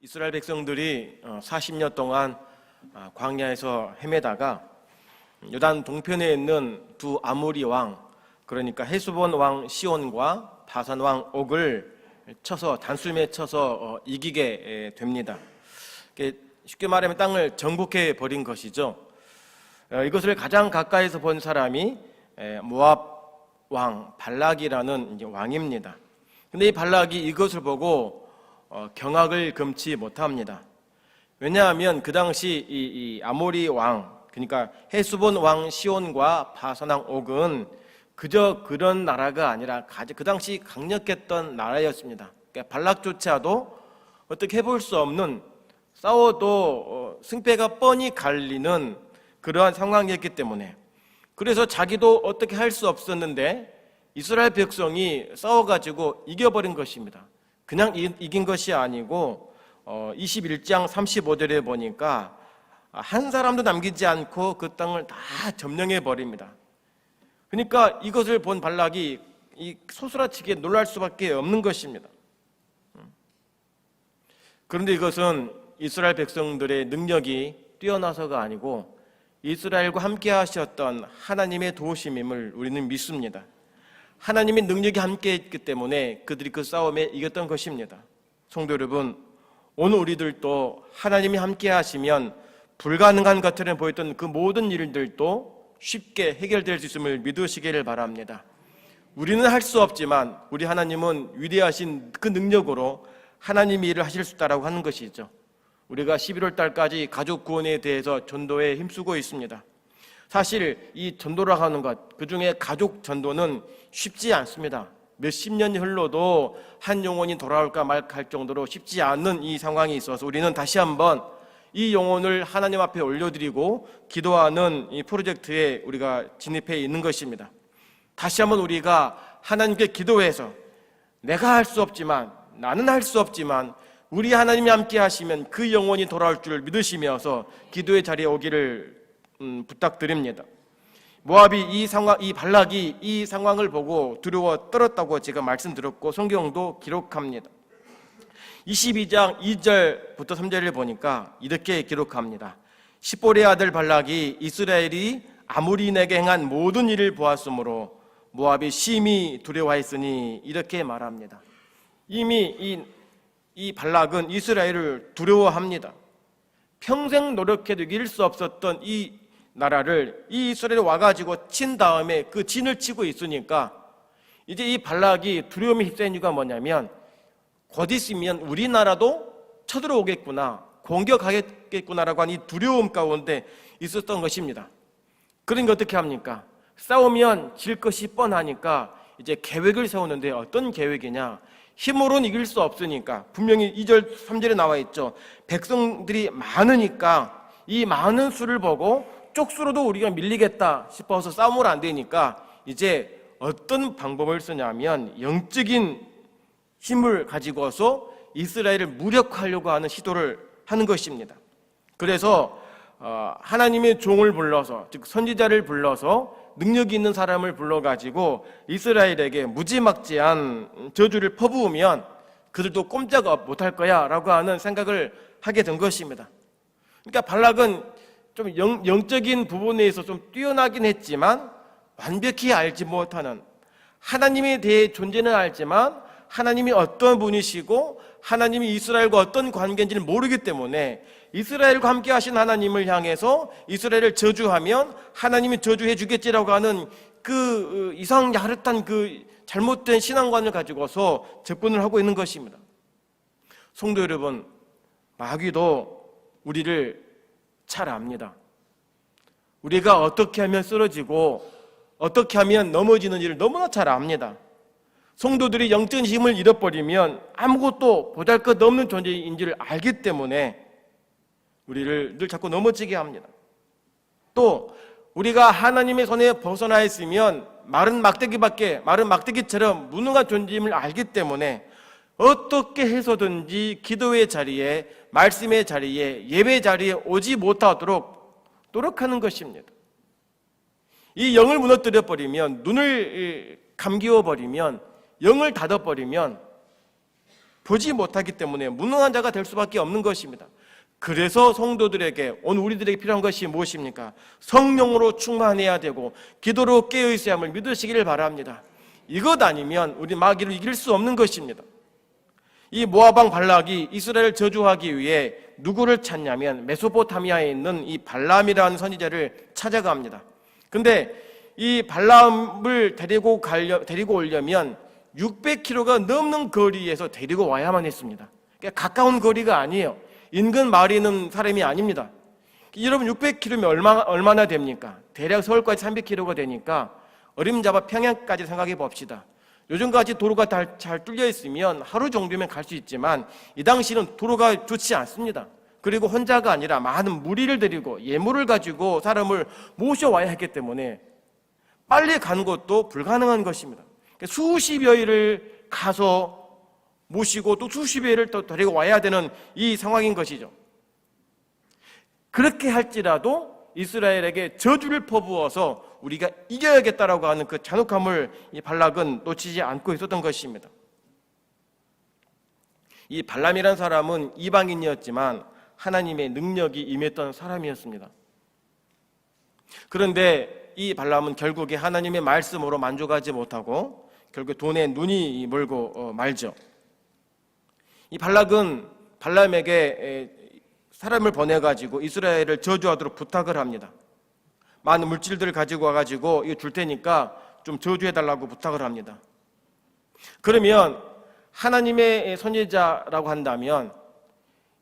이스라엘 백성들이 40년 동안 광야에서 헤매다가 요단 동편에 있는 두 아모리 왕, 그러니까 헤스본 왕 시온과 바산 왕 옥을 쳐서 단숨에 쳐서 이기게 됩니다. 쉽게 말하면 땅을 정복해 버린 것이죠. 이것을 가장 가까이서 본 사람이 모압 왕 발락이라는 왕입니다. 근데 이 발락이 이것을 보고 경악을 금치 못합니다. 왜냐하면 그 당시 이 아모리 왕, 그러니까 헤스본 왕 시온과 바산 왕 옥은 그저 그런 나라가 아니라 그 당시 강력했던 나라였습니다. 그러니까 발락조차도 어떻게 해볼 수 없는, 싸워도 승패가 뻔히 갈리는 그러한 상황이었기 때문에, 그래서 자기도 어떻게 할 수 없었는데 이스라엘 백성이 싸워가지고 이겨버린 것입니다. 그냥 이긴 것이 아니고 21장 35절에 보니까 한 사람도 남기지 않고 그 땅을 다 점령해 버립니다. 그러니까 이것을 본 발락이 소스라치게 놀랄 수밖에 없는 것입니다. 그런데 이것은 이스라엘 백성들의 능력이 뛰어나서가 아니고 이스라엘과 함께 하셨던 하나님의 도우심임을 우리는 믿습니다. 하나님의 능력이 함께 있기 때문에 그들이 그 싸움에 이겼던 것입니다. 성도 여러분, 오늘 우리들도 하나님이 함께 하시면 불가능한 것처럼 보였던 그 모든 일들도 쉽게 해결될 수 있음을 믿으시기를 바랍니다. 우리는 할 수 없지만 우리 하나님은 위대하신 그 능력으로 하나님이 일을 하실 수 있다고 하는 것이죠. 우리가 11월 달까지 가족 구원에 대해서 전도에 힘쓰고 있습니다. 사실 이 전도라고 하는 것, 그중에 가족 전도는 쉽지 않습니다. 몇십 년이 흘러도 한 영혼이 돌아올까 말까 할 정도로 쉽지 않은 이 상황이 있어서 우리는 다시 한번 이 영혼을 하나님 앞에 올려드리고 기도하는 이 프로젝트에 우리가 진입해 있는 것입니다. 다시 한번 우리가 하나님께 기도해서 내가 할 수 없지만, 나는 할 수 없지만 우리 하나님이 함께 하시면 그 영혼이 돌아올 줄 믿으시면서 기도의 자리에 오기를 부탁드립니다. 모압이 이 발락이 이 상황을 보고 두려워 떨었다고 제가 말씀드렸고 성경도 기록합니다. 22장 2절부터 3절을 보니까 이렇게 기록합니다. 십볼의 아들 발락이 이스라엘이 아모리인에게 행한 모든 일을 보았으므로 모압이 심히 두려워했으니, 이렇게 말합니다. 이미 이 발락은 이스라엘을 두려워합니다. 평생 노력해도 이길 수 없었던 이 나라를 이 이스라엘에 와가지고 친 다음에 그 진을 치고 있으니까 이제 이 발락이 두려움에 휩싸인 이유가 뭐냐면, 곧 있으면 우리나라도 쳐들어오겠구나, 공격하겠구나라고 하는 이 두려움 가운데 있었던 것입니다. 그러니까 어떻게 합니까? 싸우면 질 것이 뻔하니까 이제 계획을 세우는데, 어떤 계획이냐? 힘으로는 이길 수 없으니까, 분명히 2절 3절에 나와 있죠. 백성들이 많으니까 이 많은 수를 보고 쪽수로도 우리가 밀리겠다 싶어서 싸움을 안 되니까 이제 어떤 방법을 쓰냐면 영적인 힘을 가지고서 이스라엘을 무력화하려고 하는 시도를 하는 것입니다. 그래서 하나님의 종을 불러서, 즉 선지자를 불러서 능력이 있는 사람을 불러가지고 이스라엘에게 무지막지한 저주를 퍼부으면 그들도 꼼짝 못할 거야 라고 하는 생각을 하게 된 것입니다. 그러니까 발락은 좀 영적인 부분에 있어서 좀 뛰어나긴 했지만 완벽히 알지 못하는, 하나님에 대해 존재는 알지만 하나님이 어떤 분이시고 하나님이 이스라엘과 어떤 관계인지를 모르기 때문에 이스라엘과 함께 하신 하나님을 향해서 이스라엘을 저주하면 하나님이 저주해 주겠지라고 하는 그 이상야릇한 그 잘못된 신앙관을 가지고서 접근을 하고 있는 것입니다. 성도 여러분, 마귀도 우리를 잘 압니다. 우리가 어떻게 하면 쓰러지고 어떻게 하면 넘어지는 일을 너무나 잘 압니다. 성도들이 영적인 힘을 잃어버리면 아무것도 보잘것없는 존재인지를 알기 때문에 우리를 늘 자꾸 넘어지게 합니다. 또 우리가 하나님의 손에 벗어나 있으면 마른 막대기처럼 무능한 존재임을 알기 때문에 어떻게 해서든지 기도의 자리에, 말씀의 자리에, 예배 자리에 오지 못하도록 노력하는 것입니다. 이 영을 무너뜨려 버리면, 눈을 감기워 버리면, 영을 닫아 버리면 보지 못하기 때문에 무능한 자가 될 수밖에 없는 것입니다. 그래서 성도들에게, 오늘 우리들에게 필요한 것이 무엇입니까? 성령으로 충만해야 되고 기도로 깨어 있어야 함을 믿으시기를 바랍니다. 이것 아니면 우리 마귀를 이길 수 없는 것입니다. 이 모압 왕 발락이 이스라엘을 저주하기 위해 누구를 찾냐면 메소포타미아에 있는 이 발람이라는 선지자를 찾아갑니다. 근데 이 발람을 데리고 오려면 600km가 넘는 거리에서 데리고 와야만 했습니다. 그러니까 가까운 거리가 아니에요. 인근 마을에 있는 사람이 아닙니다. 여러분 600km면 얼마나 됩니까? 대략 서울까지 300km가 되니까 어림잡아 평양까지 생각해 봅시다. 요즘까지 도로가 잘 뚫려 있으면 하루 정도면 갈 수 있지만 이 당시는 도로가 좋지 않습니다. 그리고 혼자가 아니라 많은 무리를 데리고 예물을 가지고 사람을 모셔와야 했기 때문에 빨리 가는 것도 불가능한 것입니다. 수십여일을 가서 모시고 또 수십여일을 또 데리고 와야 되는 이 상황인 것이죠. 그렇게 할지라도 이스라엘에게 저주를 퍼부어서 우리가 이겨야겠다라고 하는 그 잔혹함을 이 발락은 놓치지 않고 있었던 것입니다. 이 발람이라는 사람은 이방인이었지만 하나님의 능력이 임했던 사람이었습니다. 그런데 이 발람은 결국에 하나님의 말씀으로 만족하지 못하고 결국 돈에 눈이 멀고 말죠. 이 발락은 발람에게 사람을 보내가지고 이스라엘을 저주하도록 부탁을 합니다. 많은 물질들을 가지고 와가지고 이거 줄 테니까 좀 저주해달라고 부탁을 합니다. 그러면 하나님의 선지자라고 한다면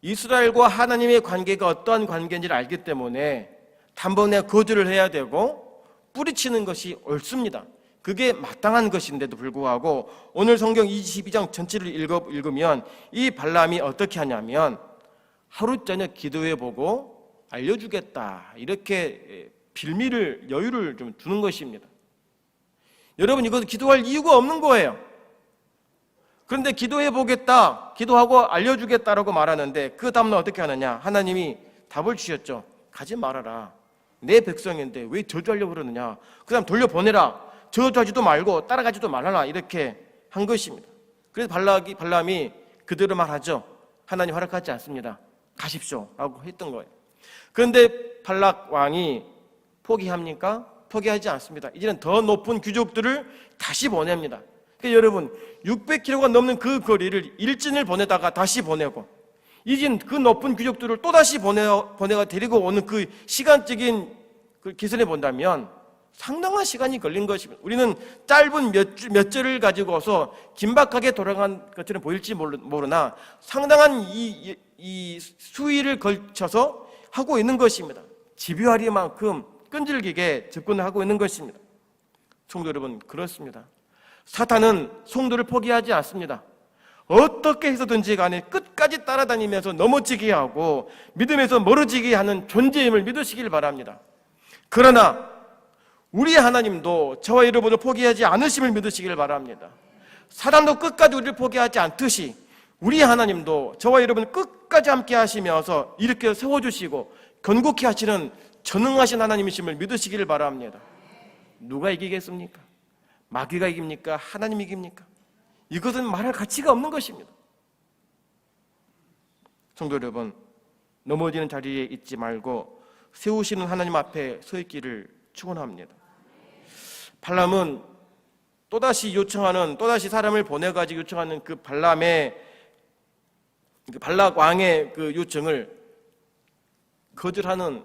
이스라엘과 하나님의 관계가 어떠한 관계인지를 알기 때문에 단번에 거절을 해야 되고 뿌리치는 것이 옳습니다. 그게 마땅한 것인데도 불구하고 오늘 성경 22장 전체를 읽으면 이 발람이 어떻게 하냐면 하루 저녁 기도해보고 알려주겠다 이렇게 빌미를 여유를 좀 두는 것입니다. 여러분 이것은 기도할 이유가 없는 거예요. 그런데 기도해보겠다, 기도하고 알려주겠다라고 말하는데 그 다음날 어떻게 하느냐? 하나님이 답을 주셨죠. 가지 말아라. 내 백성인데 왜 저주하려고 그러느냐? 그 다음 돌려보내라. 저주하지도 말고 따라가지도 말아라. 이렇게 한 것입니다. 그래서 발람이 그대로 말하죠. 하나님 허락하지 않습니다. 가십시오 라고 했던 거예요. 그런데 발락 왕이 포기합니까? 포기하지 않습니다. 이제는 더 높은 귀족들을 다시 보냅니다. 그러니까 여러분 600km가 넘는 그 거리를 일진을 보내다가 다시 보내고 이젠 그 높은 귀족들을 또다시 보내가 데리고 오는 그 시간적인 그 기선에 본다면 상당한 시간이 걸린 것입니다. 우리는 짧은 몇 절을 가지고서 긴박하게 돌아간 것처럼 보일지 모르나 상당한 이 수위를 걸쳐서 하고 있는 것입니다. 집요하리만큼 끈질기게 접근을 하고 있는 것입니다. 성도 여러분, 그렇습니다. 사탄은 성도를 포기하지 않습니다. 어떻게 해서든지 간에 끝까지 따라다니면서 넘어지게 하고 믿음에서 멀어지게 하는 존재임을 믿으시길 바랍니다. 그러나 우리 하나님도 저와 여러분을 포기하지 않으심을 믿으시길 바랍니다. 사단도 끝까지 우리를 포기하지 않듯이 우리 하나님도 저와 여러분을 끝까지 함께 하시면서 일으켜 세워주시고 견고케 하시는 전능하신 하나님이심을 믿으시기를 바랍니다. 누가 이기겠습니까? 마귀가 이깁니까? 하나님이 이깁니까? 이것은 말할 가치가 없는 것입니다. 성도 여러분, 넘어지는 자리에 있지 말고 세우시는 하나님 앞에 서 있기를 축원합니다. 발람은 또다시 사람을 보내가지고 요청하는 그 발락 왕의 그 요청을 거절하는,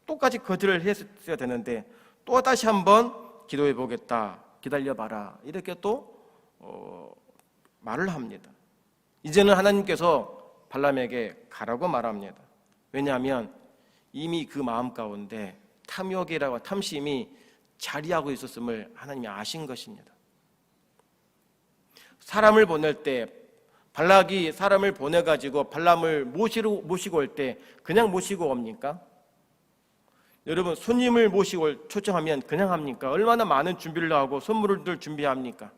똑같이 거절을 했어야 되는데 또다시 한번 기도해 보겠다, 기다려봐라 이렇게 또 말을 합니다. 이제는 하나님께서 발람에게 가라고 말합니다. 왜냐하면 이미 그 마음 가운데 탐욕이라고 탐심이 자리하고 있었음을 하나님이 아신 것입니다. 사람을 보낼 때 발락이 사람을 보내가지고 발람을 모시고 올 때 그냥 모시고 옵니까? 여러분 손님을 모시고 초청하면 그냥 합니까? 얼마나 많은 준비를 하고 선물을 준비합니까?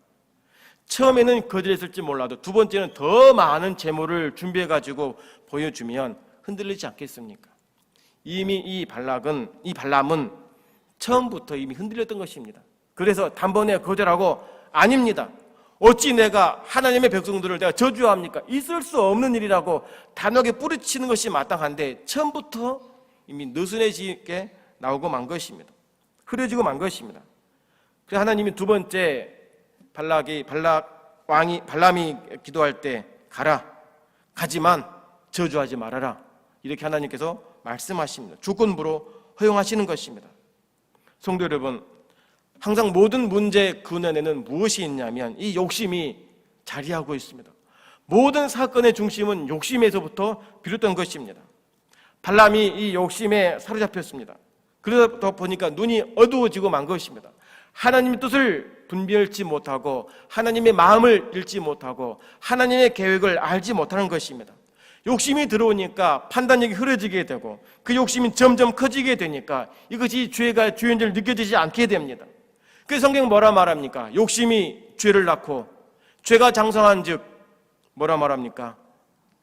처음에는 거절했을지 몰라도 두 번째는 더 많은 재물을 준비해가지고 보여주면 흔들리지 않겠습니까? 이미 이 발람은 처음부터 이미 흔들렸던 것입니다. 그래서 단번에 거절하고 아닙니다. 어찌 내가 하나님의 백성들을 내가 저주합니까? 있을 수 없는 일이라고 단호하게 뿌리치는 것이 마땅한데 처음부터 이미 느슨해지게 나오고 만 것입니다. 흐려지고 만 것입니다. 그래서 하나님이 두 번째 발람이 기도할 때 가라, 가지만 저주하지 말아라, 이렇게 하나님께서 말씀하십니다. 조건부로 허용하시는 것입니다. 성도 여러분, 항상 모든 문제 근원에는 무엇이 있냐면 이 욕심이 자리하고 있습니다. 모든 사건의 중심은 욕심에서부터 비롯된 것입니다. 발람이 이 욕심에 사로잡혔습니다. 그러다 보니까 눈이 어두워지고 만 것입니다. 하나님의 뜻을 분별치 못하고 하나님의 마음을 읽지 못하고 하나님의 계획을 알지 못하는 것입니다. 욕심이 들어오니까 판단력이 흐려지게 되고 그 욕심이 점점 커지게 되니까 이것이 죄가 죄인 줄 느껴지지 않게 됩니다. 그래서 성경 뭐라 말합니까? 욕심이 죄를 낳고 죄가 장성한 즉 뭐라 말합니까?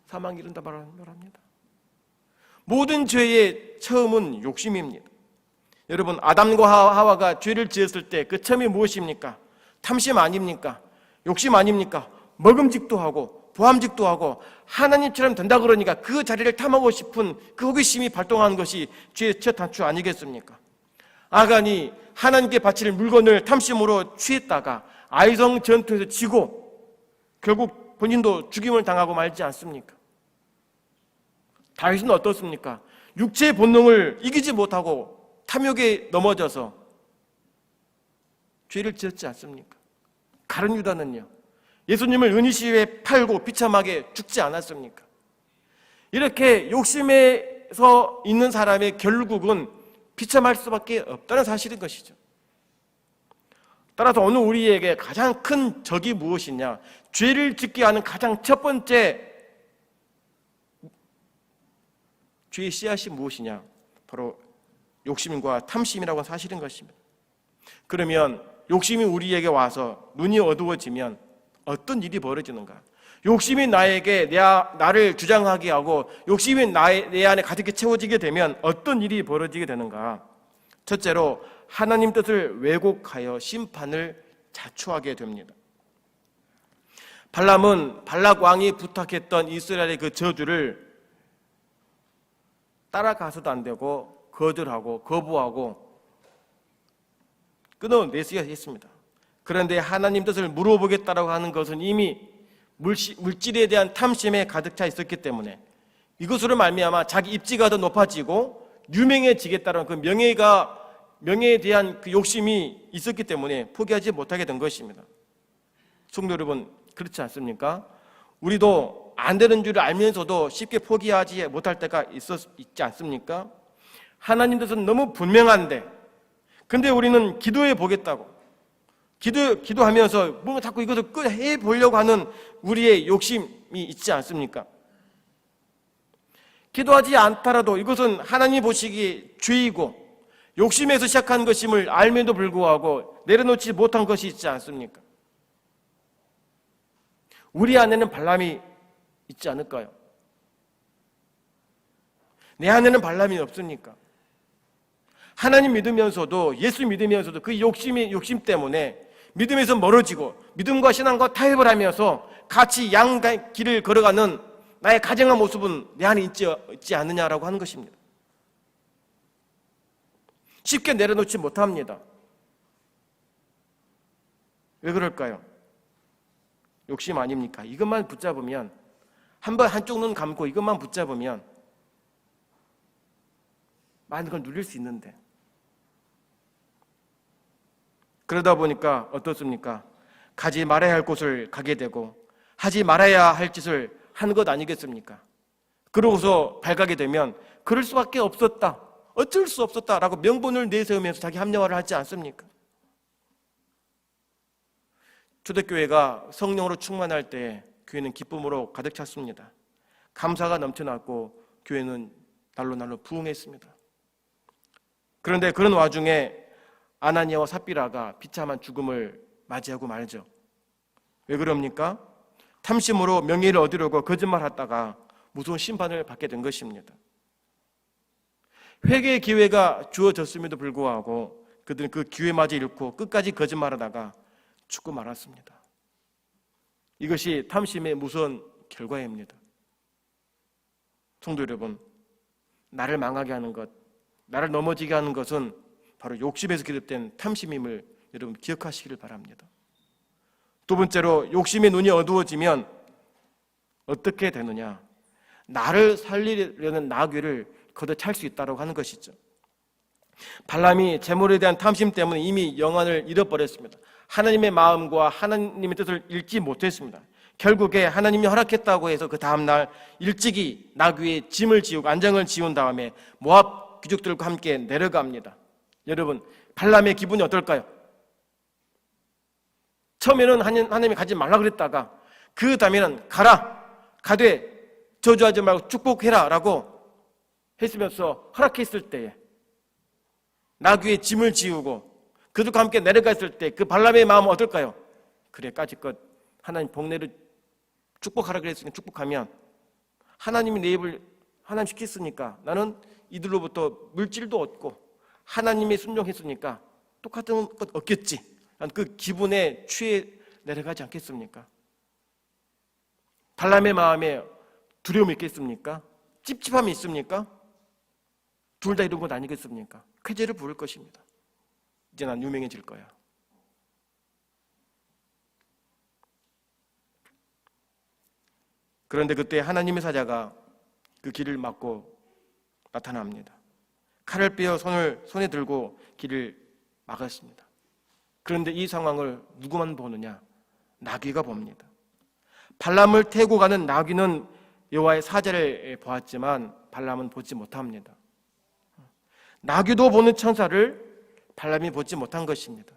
사망이 이른다 말합니다. 모든 죄의 처음은 욕심입니다. 여러분, 아담과 하와가 죄를 지었을 때 그 처음이 무엇입니까? 탐심 아닙니까? 욕심 아닙니까? 먹음직도 하고 보암직도 하고 하나님처럼 된다 그러니까 그 자리를 탐하고 싶은 그 호기심이 발동하는 것이 죄의 첫 단추 아니겠습니까? 아간이 하나님께 바칠 물건을 탐심으로 취했다가 아이성 전투에서 지고 결국 본인도 죽임을 당하고 말지 않습니까? 다윗은 어떻습니까? 육체의 본능을 이기지 못하고 탐욕에 넘어져서 죄를 지었지 않습니까? 가룟 유다는요, 예수님을 은이시에 팔고 비참하게 죽지 않았습니까? 이렇게 욕심에서 있는 사람의 결국은 비참할 수밖에 없다는 사실인 것이죠. 따라서 오늘 우리에게 가장 큰 적이 무엇이냐? 죄를 짓게 하는 가장 첫 번째 죄의 씨앗이 무엇이냐? 바로 욕심과 탐심이라고 하는 사실인 것입니다. 그러면 욕심이 우리에게 와서 눈이 어두워지면 어떤 일이 벌어지는가? 욕심이 나에게 나를 주장하게 하고 욕심이 내 안에 가득히 채워지게 되면 어떤 일이 벌어지게 되는가? 첫째로 하나님 뜻을 왜곡하여 심판을 자초하게 됩니다. 발람은 발락 왕이 부탁했던 이스라엘의 그 저주를 따라가서도 안 되고 거절하고 거부하고 끊어내서야 했습니다. 그런데 하나님 뜻을 물어보겠다라고 하는 것은 이미 물질에 대한 탐심에 가득 차 있었기 때문에 이것으로 말미암아 자기 입지가 더 높아지고 유명해지겠다는 그 명예에 대한 그 욕심이 있었기 때문에 포기하지 못하게 된 것입니다. 성도 여러분, 그렇지 않습니까? 우리도 안 되는 줄 알면서도 쉽게 포기하지 못할 때가 있지 않습니까? 하나님 뜻은 너무 분명한데 근데 우리는 기도해 보겠다고 기도하면서 뭔가 자꾸 이것을 해 보려고 하는 우리의 욕심이 있지 않습니까? 기도하지 않더라도 이것은 하나님이 보시기에 죄이고 욕심에서 시작한 것임을 알면도 불구하고 내려놓지 못한 것이 있지 않습니까? 우리 안에는 발람이 있지 않을까요? 내 안에는 발람이 없습니까? 하나님 믿으면서도 예수 믿으면서도 그 욕심 때문에 믿음에서 멀어지고 믿음과 신앙과 타협을 하면서 같이 양길을 걸어가는 나의 가정한 모습은 내 안에 있지 않느냐라고 하는 것입니다. 쉽게 내려놓지 못합니다. 왜 그럴까요? 욕심 아닙니까? 이것만 붙잡으면 한쪽 눈 감고 이것만 붙잡으면 많은 걸 누릴 수 있는데 그러다 보니까 어떻습니까? 가지 말아야 할 곳을 가게 되고 하지 말아야 할 짓을 하는 것 아니겠습니까? 그러고서 발가게 되면 그럴 수밖에 없었다, 어쩔 수 없었다라고 명분을 내세우면서 자기 합리화를 하지 않습니까? 초대교회가 성령으로 충만할 때 교회는 기쁨으로 가득 찼습니다. 감사가 넘쳐났고 교회는 날로 부흥했습니다. 그런데 그런 와중에 아나니아와 삽비라가 비참한 죽음을 맞이하고 말죠. 왜 그럽니까? 탐심으로 명예를 얻으려고 거짓말하다가 무서운 심판을 받게 된 것입니다. 회개의 기회가 주어졌음에도 불구하고 그들은 그 기회마저 잃고 끝까지 거짓말하다가 죽고 말았습니다. 이것이 탐심의 무서운 결과입니다. 성도 여러분, 나를 망하게 하는 것, 나를 넘어지게 하는 것은 바로 욕심에서 기득된 탐심임을 여러분 기억하시기를 바랍니다. 두 번째로, 욕심의 눈이 어두워지면 어떻게 되느냐? 나를 살리려는 나귀를 걷어찰 수 있다고 하는 것이죠. 발람이 재물에 대한 탐심 때문에 이미 영안을 잃어버렸습니다. 하나님의 마음과 하나님의 뜻을 읽지 못했습니다. 결국에 하나님이 허락했다고 해서 그 다음날 일찍이 나귀의 짐을 지우고 안장을 지운 다음에 모압 귀족들과 함께 내려갑니다. 여러분, 발람의 기분이 어떨까요? 처음에는 하나님이 가지 말라 그랬다가 그 다음에는 가되 저주하지 말고 축복해라 라고 했으면서 허락했을 때에 나귀의 짐을 지우고 그들과 함께 내려갔을 때 그 발람의 마음은 어떨까요? 그래, 까짓것 하나님 복내를 축복하라 그랬으니까 축복하면 하나님이 내 입을 하나님 시켰으니까 나는 이들로부터 물질도 얻고 하나님이 순종했으니까 똑같은 것 얻겠지. 그 기분에 취해 내려가지 않겠습니까? 발람의 마음에 두려움이 있겠습니까? 찝찝함이 있습니까? 둘 다 이런 건 아니겠습니까? 쾌재를 부를 것입니다. 이제 난 유명해질 거야. 그런데 그때 하나님의 사자가 그 길을 막고 나타납니다. 칼을 빼어 손에 들고 길을 막았습니다. 그런데 이 상황을 누구만 보느냐? 나귀가 봅니다. 발람을 태우고 가는 나귀는 여호와의 사자를 보았지만 발람은 보지 못합니다. 나귀도 보는 천사를 발람이 보지 못한 것입니다.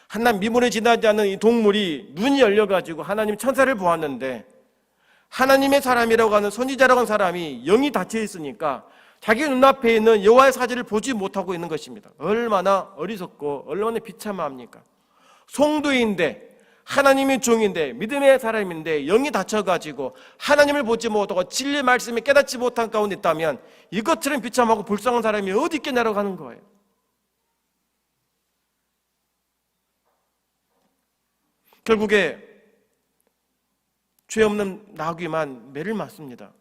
한낱 미문에 지나지 않는 이 동물이 눈이 열려가지고 하나님 천사를 보았는데 하나님의 사람이라고 하는 선지자라고 하는 사람이 영이 닫혀 있으니까 자기 눈앞에 있는 여호와의 사자를 보지 못하고 있는 것입니다. 얼마나 어리석고 얼마나 비참합니까? 성도인데 하나님의 종인데 믿음의 사람인데 영이 닫혀가지고 하나님을 보지 못하고 진리의 말씀을 깨닫지 못한 가운데 있다면 이것처럼 비참하고 불쌍한 사람이 어디 있겠냐라고 하는 거예요. 결국에 죄 없는 나귀만 매를 맞습니다.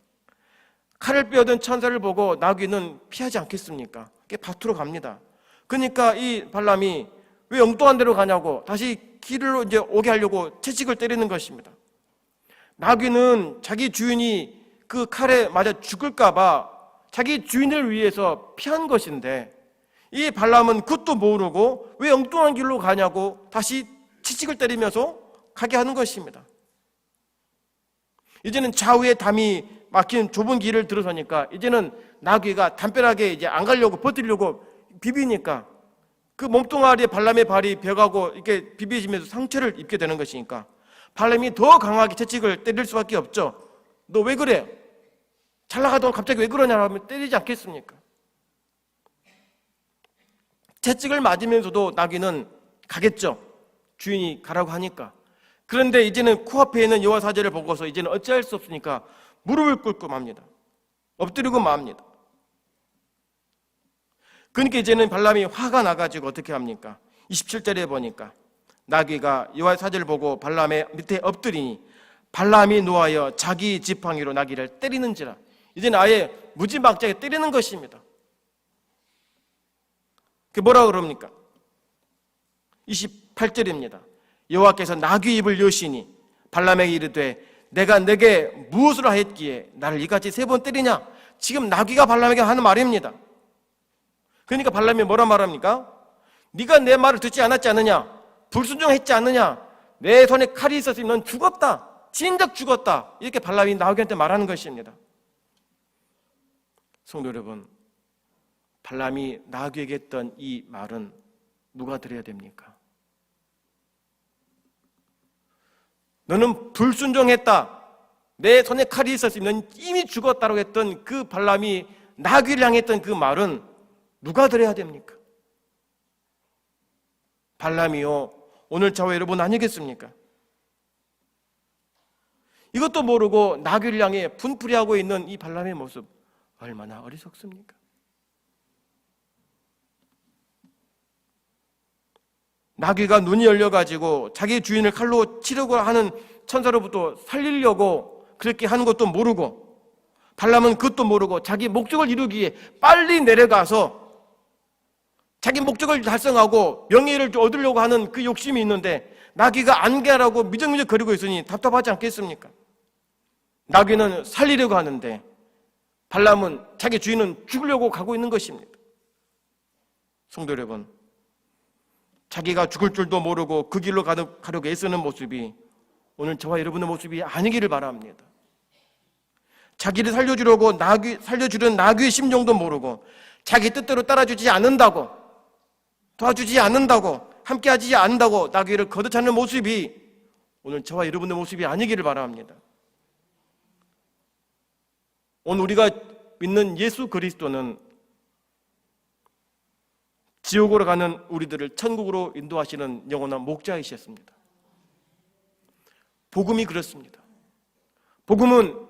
칼을 빼어든 천사를 보고 나귀는 피하지 않겠습니까? 밭으로 갑니다. 그러니까 이 발람이 왜 엉뚱한 데로 가냐고 다시 길로 이제 오게 하려고 채찍을 때리는 것입니다. 나귀는 자기 주인이 그 칼에 맞아 죽을까봐 자기 주인을 위해서 피한 것인데 이 발람은 그것도 모르고 왜 엉뚱한 길로 가냐고 다시 채찍을 때리면서 가게 하는 것입니다. 이제는 좌우에 담이 막힌 좁은 길을 들어서니까 이제는 나귀가 담벼락에 이제 안 가려고 버티려고 비비니까 그 몸뚱아리에 발람의 발이 벽하고 이렇게 비비지면서 상처를 입게 되는 것이니까 발람이 더 강하게 채찍을 때릴 수밖에 없죠. 너 왜 그래? 잘 나가던 갑자기 왜 그러냐 하면 때리지 않겠습니까? 채찍을 맞으면서도 나귀는 가겠죠. 주인이 가라고 하니까. 그런데 이제는 코앞에 있는 여호와 사자를 보고서 이제는 어찌할 수 없으니까 무릎을 꿇고 맙니다. 엎드리고 맙니다. 그러니까 이제는 발람이 화가 나가지고 어떻게 합니까? 27절에 보니까 나귀가 여호와의 사자를 보고 발람의 밑에 엎드리니 발람이 노하여 자기 지팡이로 나귀를 때리는지라. 이제는 아예 무지막지하게 때리는 것입니다. 그게 뭐라고 그럽니까? 28절입니다. 여호와께서 나귀 입을 여시니 발람에게 이르되 내가 내게 무엇을 하였기에 나를 이같이 3번 때리냐? 지금 나귀가 발람에게 하는 말입니다. 그러니까 발람이 뭐라 말합니까? 네가 내 말을 듣지 않았지 않느냐? 불순종했지 않느냐? 내 손에 칼이 있었으면 넌 죽었다. 진작 죽었다. 이렇게 발람이 나귀한테 말하는 것입니다. 성도 여러분, 발람이 나귀에게 했던 이 말은 누가 들어야 됩니까? 너는 불순종했다. 내 손에 칼이 있었으면 넌 이미 죽었다고 했던 그 발람이 나귀를 향했던 그 말은 누가 들어야 됩니까? 발람이요, 오늘 저와 여러분 아니겠습니까? 이것도 모르고 나귀를 향해 분풀이하고 있는 이 발람의 모습 얼마나 어리석습니까? 나귀가 눈이 열려가지고 자기 주인을 칼로 치려고 하는 천사로부터 살리려고 그렇게 하는 것도 모르고, 발람은 그것도 모르고 자기 목적을 이루기 위해 빨리 내려가서 자기 목적을 달성하고 명예를 얻으려고 하는 그 욕심이 있는데, 나귀가 안개라고 미적미적 거리고 있으니 답답하지 않겠습니까? 나귀는 살리려고 하는데 발람은 자기 주인은 죽으려고 가고 있는 것입니다. 성도 여러분, 자기가 죽을 줄도 모르고 그 길로 가려고 애쓰는 모습이 오늘 저와 여러분의 모습이 아니기를 바랍니다. 자기를 살려주려고 살려주려는 나귀의 심정도 모르고 자기 뜻대로 따라주지 않는다고, 도와주지 않는다고, 함께하지 않는다고 나귀를 걷어차는 모습이 오늘 저와 여러분의 모습이 아니기를 바랍니다. 오늘 우리가 믿는 예수 그리스도는 지옥으로 가는 우리들을 천국으로 인도하시는 영원한 목자이셨습니다. 복음이 그렇습니다. 복음은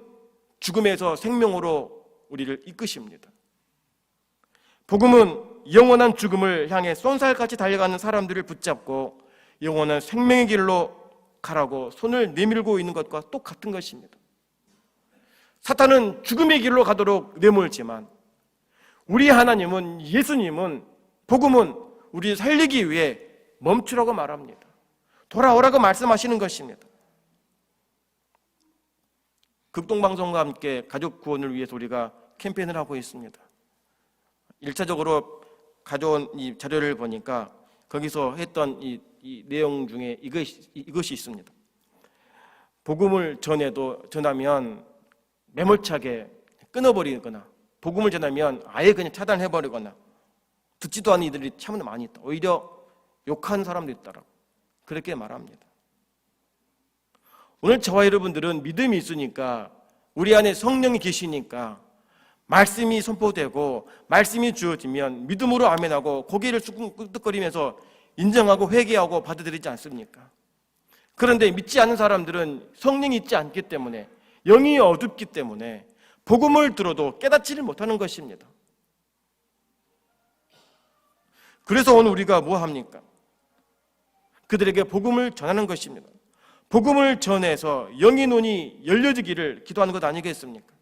죽음에서 생명으로 우리를 이끄십니다. 복음은 영원한 죽음을 향해 쏜살같이 달려가는 사람들을 붙잡고 영원한 생명의 길로 가라고 손을 내밀고 있는 것과 똑같은 것입니다. 사탄은 죽음의 길로 가도록 내몰지만 우리 하나님은, 예수님은, 복음은 우리를 살리기 위해 멈추라고 말합니다. 돌아오라고 말씀하시는 것입니다. 극동방송과 함께 가족 구원을 위해서 우리가 캠페인을 하고 있습니다. 1차적으로 가져온 이 자료를 보니까 거기서 했던 이 내용 중에 이것이 있습니다. 복음을 전하면 매몰차게 끊어버리거나, 복음을 전하면 아예 그냥 차단해버리거나, 듣지도 않는 이들이 참 많이 있다. 오히려 욕하는 사람도 있다라고 그렇게 말합니다. 오늘 저와 여러분들은 믿음이 있으니까, 우리 안에 성령이 계시니까 말씀이 선포되고 말씀이 주어지면 믿음으로 아멘하고 고개를 끄덕거리면서 인정하고 회개하고 받아들이지 않습니까? 그런데 믿지 않는 사람들은 성령이 있지 않기 때문에, 영이 어둡기 때문에 복음을 들어도 깨닫지를 못하는 것입니다. 그래서 오늘 우리가 뭐 합니까? 그들에게 복음을 전하는 것입니다. 복음을 전해서 영의 눈이 열려지기를 기도하는 것 아니겠습니까?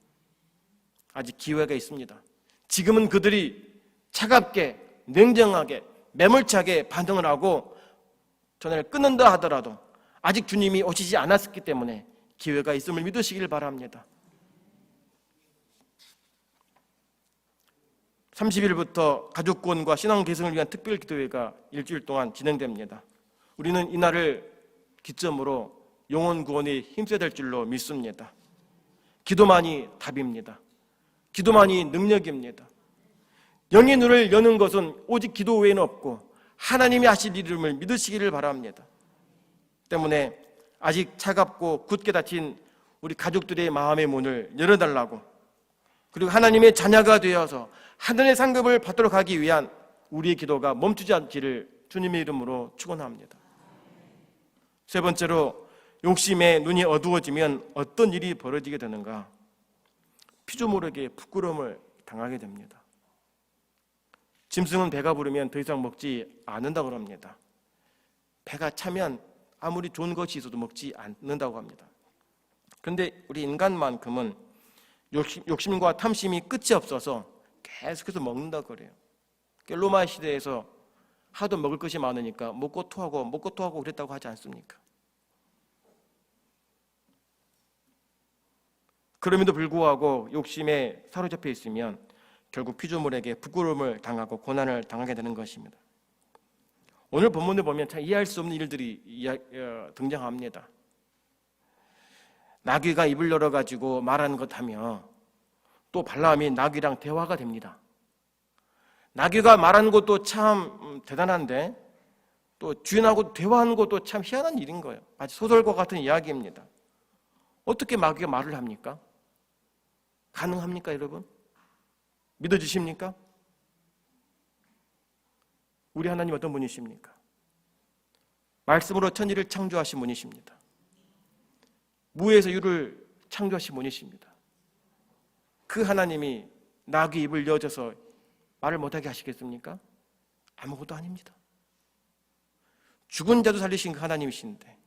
아직 기회가 있습니다. 지금은 그들이 차갑게, 냉정하게, 매몰차게 반응을 하고 전화를 끊는다 하더라도 아직 주님이 오시지 않았기 때문에 기회가 있음을 믿으시길 바랍니다. 30일부터 가족구원과 신앙 개성을 위한 특별 기도회가 일주일 동안 진행됩니다. 우리는 이날을 기점으로 영혼 구원에 힘써야 될 줄로 믿습니다. 기도만이 답입니다. 기도만이 능력입니다. 영의 눈을 여는 것은 오직 기도 외에는 없고 하나님이 하실 이름을 믿으시기를 바랍니다. 때문에 아직 차갑고 굳게 닫힌 우리 가족들의 마음의 문을 열어달라고, 그리고 하나님의 자녀가 되어서 하늘의 상급을 받도록 하기 위한 우리의 기도가 멈추지 않기를 주님의 이름으로 축원합니다. 세 번째로, 욕심에 눈이 어두워지면 어떤 일이 벌어지게 되는가? 피조물에게 부끄러움을 당하게 됩니다. 짐승은 배가 부르면 더 이상 먹지 않는다고 합니다. 배가 차면 아무리 좋은 것이 있어도 먹지 않는다고 합니다. 그런데 우리 인간만큼은 욕심과 탐심이 끝이 없어서 계속해서 먹는다고 그래요. 로마 시대에서 하도 먹을 것이 많으니까 먹고 토하고 그랬다고 하지 않습니까? 그럼에도 불구하고 욕심에 사로잡혀 있으면 결국 피조물에게 부끄러움을 당하고 고난을 당하게 되는 것입니다. 오늘 본문을 보면 참 이해할 수 없는 일들이 등장합니다. 나귀가 입을 열어가지고 말하는 것 하며 또 발람이 나귀랑 대화가 됩니다. 나귀가 말하는 것도 참 대단한데 또 주인하고 대화하는 것도 참 희한한 일인 거예요. 마치 소설과 같은 이야기입니다. 어떻게 나귀가 말을 합니까? 가능합니까, 여러분? 믿어주십니까? 우리 하나님 어떤 분이십니까? 말씀으로 천지를 창조하신 분이십니다. 무에서 유를 창조하신 분이십니다. 그 하나님이 나귀 입을 여줘서 말을 못하게 하시겠습니까? 아무것도 아닙니다. 죽은 자도 살리신 그 하나님이신데,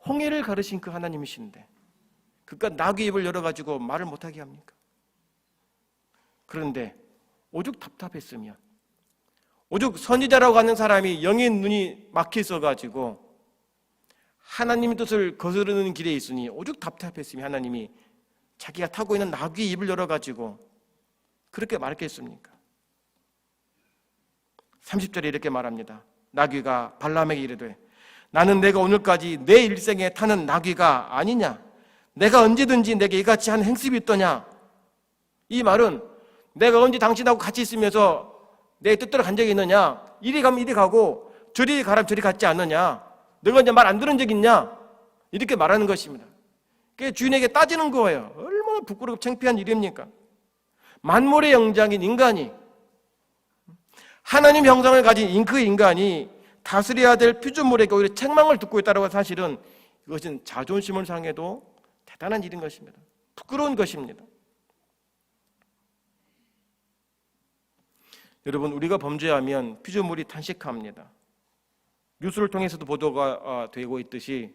홍해를 가르신 그 하나님이신데 그깟 나귀 입을 열어가지고 말을 못하게 합니까? 그런데 오죽 답답했으면, 오죽 선지자라고 하는 사람이 영의 눈이 막혀 있어가지고 하나님의 뜻을 거스르는 길에 있으니 오죽 답답했으면 하나님이 자기가 타고 있는 나귀의 입을 열어가지고 그렇게 말했겠습니까? 30절에 이렇게 말합니다. 나귀가 발람에게 이르되 나는 내가 오늘까지 내 일생에 타는 나귀가 아니냐? 내가 언제든지 내게 이같이 한 행습이 있더냐? 이 말은 내가 언제 당신하고 같이 있으면서 내 뜻대로 간 적이 있느냐? 이리 가면 이리 가고 저리 가라면 저리 갔지 않느냐? 너가 이제 말 안 들은 적 있냐? 이렇게 말하는 것입니다. 그게 주인에게 따지는 거예요. 얼마나 부끄럽고 창피한 일입니까? 만물의 영장인 인간이, 하나님 형상을 가진 그 인간이 다스려야 될 피조물에게 오히려 책망을 듣고 있다는 사실은 이것은 자존심을 상해도 대단한 일인 것입니다. 부끄러운 것입니다. 여러분, 우리가 범죄하면 피조물이 탄식합니다. 뉴스를 통해서도 보도가 되고 있듯이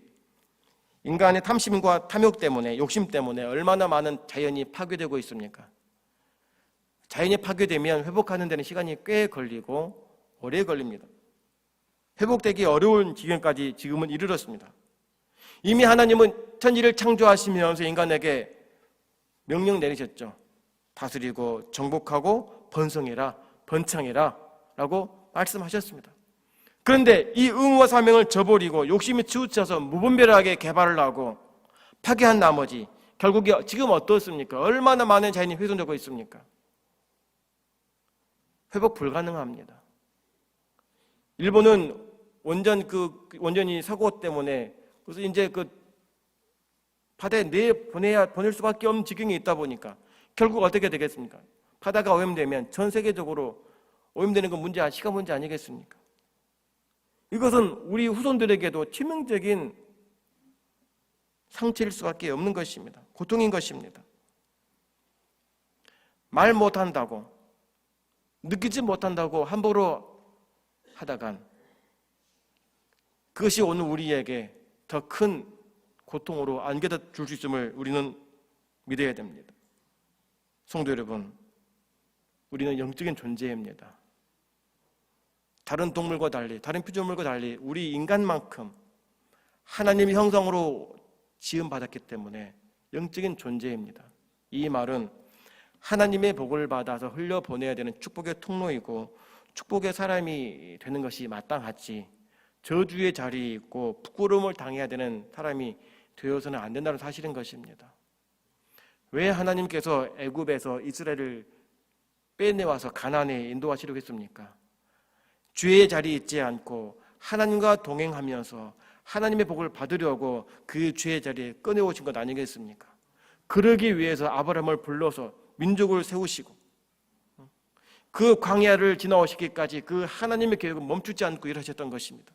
인간의 탐심과 탐욕 때문에, 욕심 때문에 얼마나 많은 자연이 파괴되고 있습니까? 자연이 파괴되면 회복하는 데는 시간이 꽤 걸리고 오래 걸립니다. 회복되기 어려운 지경까지 지금은 이르렀습니다. 이미 하나님은 천지를 창조하시면서 인간에게 명령 내리셨죠. 다스리고 정복하고 번성해라, 번창해라 라고 말씀하셨습니다. 그런데 이 의무와 사명을 저버리고 욕심이 치우쳐서 무분별하게 개발을 하고 파괴한 나머지 결국에 지금 어떻습니까? 얼마나 많은 자연이 훼손되고 있습니까? 회복 불가능합니다. 일본은 원전이 사고 때문에 그래서 이제 바다에 보낼 수밖에 없는 지경에 있다 보니까 결국 어떻게 되겠습니까? 바다가 오염되면 전 세계적으로 오염되는 건 시간 문제 아니겠습니까? 이것은 우리 후손들에게도 치명적인 상처일 수밖에 없는 것입니다. 고통인 것입니다. 말 못한다고, 느끼지 못한다고 함부로 하다간 그것이 오늘 우리에게 더 큰 고통으로 안겨다 줄 수 있음을 우리는 믿어야 됩니다. 성도 여러분, 우리는 영적인 존재입니다. 다른 동물과 달리, 다른 피조물과 달리 우리 인간만큼 하나님의 형상으로 지음받았기 때문에 영적인 존재입니다. 이 말은 하나님의 복을 받아서 흘려보내야 되는 축복의 통로이고 축복의 사람이 되는 것이 마땅하지, 저주의 자리에 있고 부끄러움을 당해야 되는 사람이 되어서는 안 된다는 사실인 것입니다. 왜 하나님께서 애굽에서 이스라엘을 빼내와서 가나안에 인도하시려고 했습니까? 죄의 자리에 있지 않고 하나님과 동행하면서 하나님의 복을 받으려고 그 죄의 자리에 꺼내오신 것 아니겠습니까? 그러기 위해서 아브라함을 불러서 민족을 세우시고 그 광야를 지나오시기까지 그 하나님의 계획을 멈추지 않고 일하셨던 것입니다.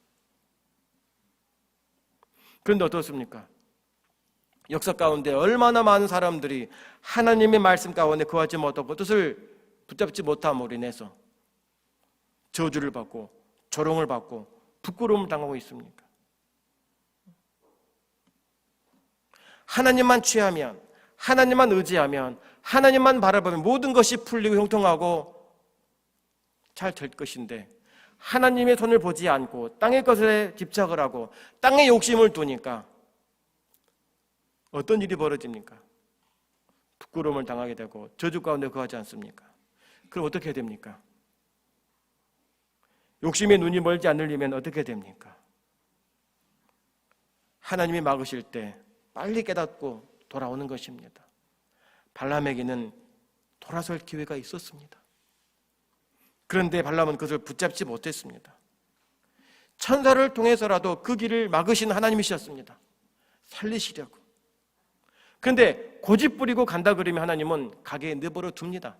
그런데 어떻습니까? 역사 가운데 얼마나 많은 사람들이 하나님의 말씀 가운데 거하지 못하고 뜻을 붙잡지 못함으로 인해서 저주를 받고 조롱을 받고 부끄러움을 당하고 있습니까? 하나님만 취하면, 하나님만 의지하면, 하나님만 바라보면 모든 것이 풀리고 형통하고 잘 될 것인데 하나님의 손을 보지 않고 땅의 것에 집착을 하고 땅의 욕심을 두니까 어떤 일이 벌어집니까? 부끄러움을 당하게 되고 저주 가운데 거하지 않습니까? 그럼 어떻게 됩니까? 욕심의 눈이 멀지 않으려면 어떻게 됩니까? 하나님이 막으실 때 빨리 깨닫고 돌아오는 것입니다. 발람에게는 돌아설 기회가 있었습니다. 그런데 발람은 그것을 붙잡지 못했습니다. 천사를 통해서라도 그 길을 막으신 하나님이셨습니다. 살리시려고. 그런데 고집 부리고 간다 그러면 하나님은 가게 내버려 둡니다.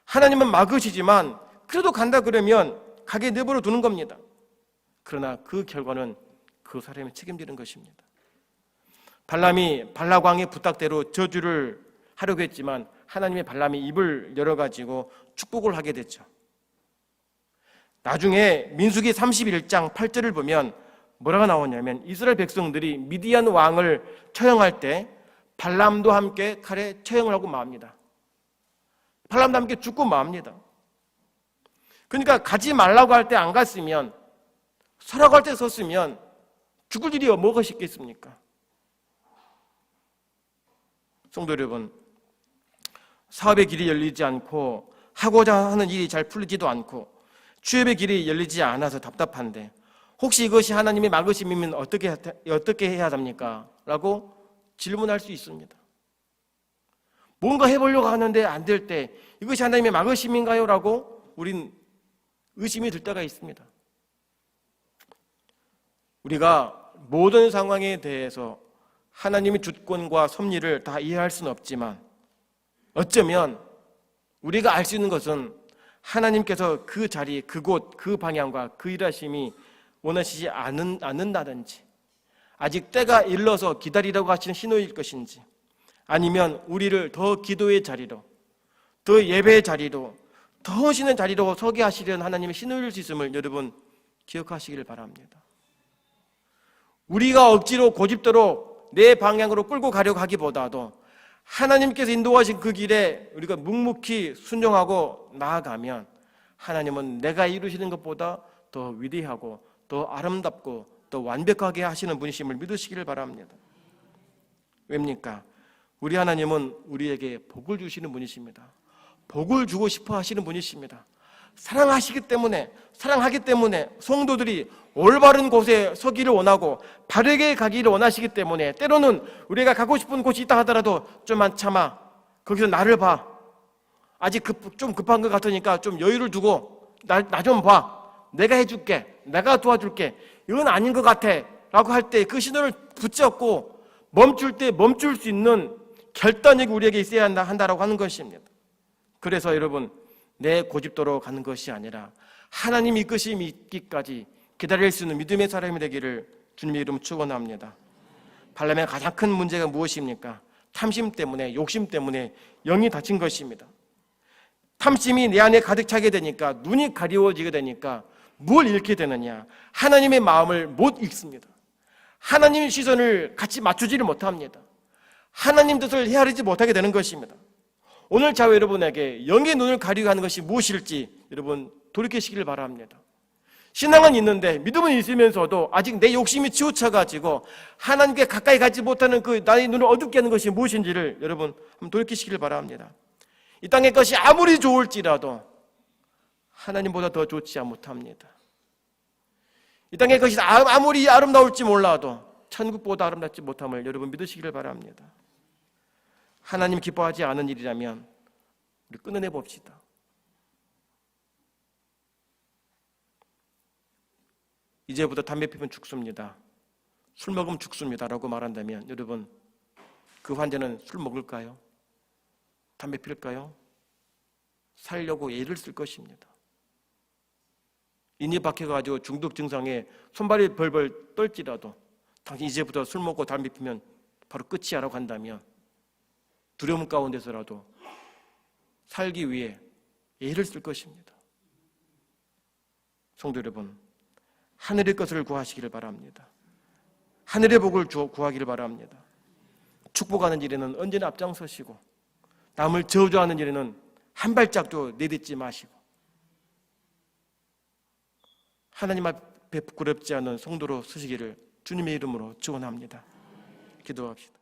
하나님은 막으시지만 그래도 간다 그러면 가게 내버려 두는 겁니다. 그러나 그 결과는 그 사람이 책임지는 것입니다. 발람이 발락왕의 부탁대로 저주를 하려고 했지만 하나님의 발람이 입을 열어가지고 축복을 하게 됐죠. 나중에 민수기 31장 8절을 보면 뭐라고 나오냐면 이스라엘 백성들이 미디안 왕을 처형할 때 발람도 함께 칼에 처형을 하고 맙니다. 발람도 함께 죽고 맙니다. 그러니까 가지 말라고 할 때 안 갔으면, 서라고 할 때 섰으면 죽을 일이 뭐가 있겠습니까? 성도 여러분, 사업의 길이 열리지 않고 하고자 하는 일이 잘 풀리지도 않고 취업의 길이 열리지 않아서 답답한데 혹시 이것이 하나님의 막으심이면 어떻게 해야 합니까? 라고 질문할 수 있습니다. 뭔가 해보려고 하는데 안 될 때 이것이 하나님의 막으심인가요? 라고 우린 의심이 들 때가 있습니다. 우리가 모든 상황에 대해서 하나님의 주권과 섭리를 다 이해할 수는 없지만 어쩌면 우리가 알 수 있는 것은 하나님께서 그 자리, 그곳, 그 방향과 그 일하심이 원하시지 않는다든지 아직 때가 일러서 기다리라고 하시는 신호일 것인지 아니면 우리를 더 기도의 자리로, 더 예배의 자리로, 더 헌신의 자리로 서게 하시려는 하나님의 신호일 수 있음을 여러분 기억하시기를 바랍니다. 우리가 억지로 고집대로 내 방향으로 끌고 가려고 하기보다도 하나님께서 인도하신 그 길에 우리가 묵묵히 순종하고 나아가면 하나님은 내가 이루시는 것보다 더 위대하고 더 아름답고 더 완벽하게 하시는 분이심을 믿으시기를 바랍니다. 왜입니까? 우리 하나님은 우리에게 복을 주시는 분이십니다. 복을 주고 싶어 하시는 분이십니다. 사랑하기 때문에 성도들이 올바른 곳에 서기를 원하고 바르게 가기를 원하시기 때문에 때로는 우리가 가고 싶은 곳이 있다 하더라도 좀만 참아, 거기서 나를 봐, 아직 좀 급한 것 같으니까 좀 여유를 두고 나 좀 봐, 내가 해줄게, 내가 도와줄게, 이건 아닌 것 같아 라고 할 때 그 신호를 붙잡고 멈출 때 멈출 수 있는 결단력이 우리에게 있어야 한다라고 하는 것입니다. 그래서 여러분, 내 고집대로 가는 것이 아니라 하나님 이끄심이 있기까지 기다릴 수 있는 믿음의 사람이 되기를 주님의 이름 축원합니다. 발람의 가장 큰 문제가 무엇입니까? 탐심 때문에, 욕심 때문에 영이 닫힌 것입니다. 탐심이 내 안에 가득 차게 되니까, 눈이 가리워지게 되니까 뭘 잃게 되느냐? 하나님의 마음을 못 읽습니다. 하나님의 시선을 같이 맞추지를 못합니다. 하나님 뜻을 헤아리지 못하게 되는 것입니다. 오늘 저와 여러분에게 영의 눈을 가리고 하는 것이 무엇일지 여러분 돌이키시기를 바랍니다. 신앙은 있는데, 믿음은 있으면서도 아직 내 욕심이 치우쳐가지고 하나님께 가까이 가지 못하는 그 나의 눈을 어둡게 하는 것이 무엇인지를 여러분 한번 돌이키시기를 바랍니다. 이 땅의 것이 아무리 좋을지라도 하나님보다 더 좋지 못합니다. 이 땅의 것이 아무리 아름다울지 몰라도 천국보다 아름답지 못함을 여러분 믿으시기를 바랍니다. 하나님 기뻐하지 않은 일이라면 우리 끊어내 봅시다. 이제부터 담배 피우면 죽습니다, 술 먹으면 죽습니다 라고 말한다면 여러분 그 환자는 술 먹을까요? 담배 피울까요? 살려고 애를 쓸 것입니다. 인이 박혀가지고 중독 증상에 손발이 벌벌 떨지라도 당신 이제부터 술 먹고 담배 피우면 바로 끝이야라고 한다면 두려움 가운데서라도 살기 위해 애를 쓸 것입니다. 성도 여러분, 하늘의 것을 구하시기를 바랍니다. 하늘의 복을 구하기를 바랍니다. 축복하는 일에는 언제나 앞장서시고 남을 저주하는 일에는 한 발짝도 내딛지 마시고 하나님 앞에 부끄럽지 않은 성도로 서시기를 주님의 이름으로 축원합니다. 기도합시다.